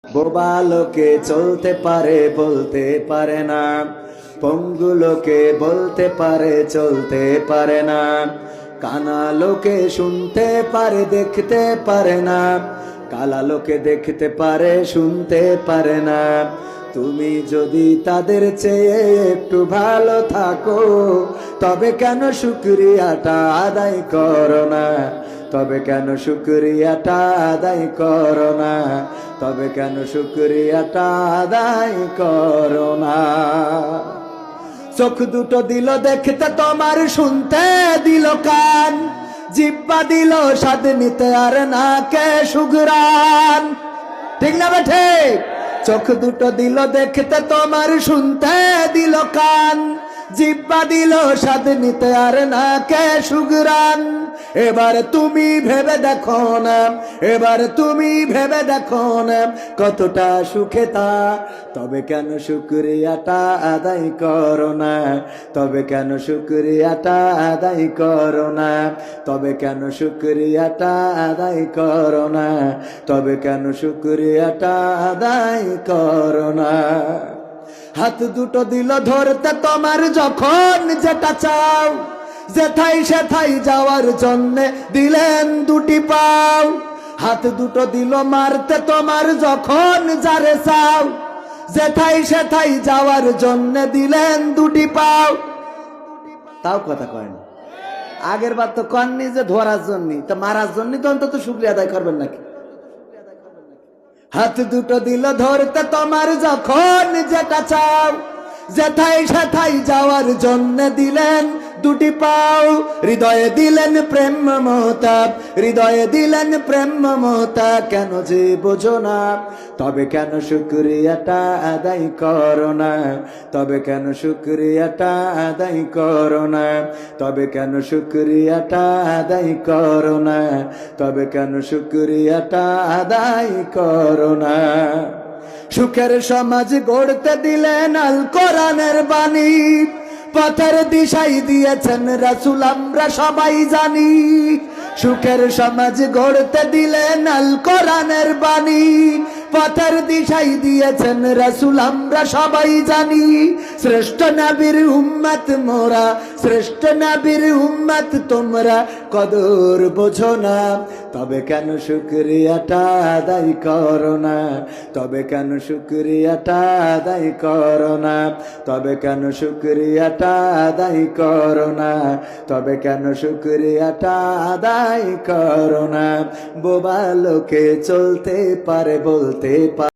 বোবা লোকে চলতে পারে বলতে পারে না, পঙ্গু লোকে বলতে পারে চলতে পারে না, কানা লোকে শুনতে পারে দেখতে পারে না, কালা লোকে দেখতে পারে শুনতে পারে না। তুমি যদি তাদের চেয়ে একটু ভালো থাকো, তবে কেন শুকরিয়াটা আদায় করো না? তবে কেন শুকরিয়াটা আদায় করো না? তবে কেন শুকরিয়াটা আদায় করো না? চোখ দুটো দিল দেখতে তোমার, শুনতে দিল কান, জিব্বা দিল স্বাদ নিতে আর নাকে সুঘ্রাণ। ঠিক না বেঠে? চোখ দুটো দিল দেখতে তোমার, শুনতে দিল কান, জিব্বা দিল স্বাদ নিতে আর নাকে সুঘ্রাণ। এবার তুমি ভেবে দেখো না, এবার তুমি ভেবে দেখো না কতটা সুখে তা। তবে কেন শুকরিয়াটা আদায় করো না? তবে কেন শুকরিয়াটা আদায় করো না? তবে কেন শুকরিয়াটা আদায় করো না? তবে কেন শুকরিয়াটা আদায় করো না? হাত দুটো দিল ধরতে তোমার, যখন যেটা চাও, যেথাই সেথাই যাওয়ার জন্য দিলেন দুটি পাও। হাত দুটো দিল মারতে তোমার, যখন যারে চাও, যেথাই সেথাই যাওয়ার জন্য দিলেন দুটি পাও। তাও কথা কয়েন, আগের বার তো কননি যে ধরার জন্য, তা মারার জন্য তো অন্তত শুকরিয়া আদায় করবেন নাকি? হাত দুটো দিল ধরতে তোমার, যখন যেটা চাও, যেথাই সেথাই যাওয়ার জন্য দিলেন দুটি পাও। হৃদয়ে দিলেন প্রেম মমতা, হৃদয়ে দিলেন প্রেম মমতা, কেন যে বোঝো না? তবে কেন শুকরিয়াটা আদায় করো না? তবে কেন শুকরিয়াটা আদায় করো না? তবে কেন শুকরিয়াটা আদায় করো না? তবে কেন শুকরিয়াটা আদায় করো না? সুখের সমাজ গড়তে দিলেন আল কোরআনের বাণী, পথের দিশাই দিয়েছেন রাসূল আমরা সবাই জানি। সুখের সমাজ গড়তে দিলেন আল কোরআনের বাণী, পথের দিশাই দিয়েছেন রাসূল আমরা সবাই জানি। শ্রেষ্ঠ নবীর উম্মত মোরা, শ্রেষ্ঠ নবীর উম্মত তোমরা, কদর বোঝো না? তবে কেন শুকরিয়াটা আদায় করো না? তবে কেন শুকরিয়াটা আদায় করো না? তবে কেন শুকরিয়াটা আদায় করো না? তবে কেন শুকরিয়াটা আদায় করো না? বোবা লোকে চলতে পারে বলতে পারে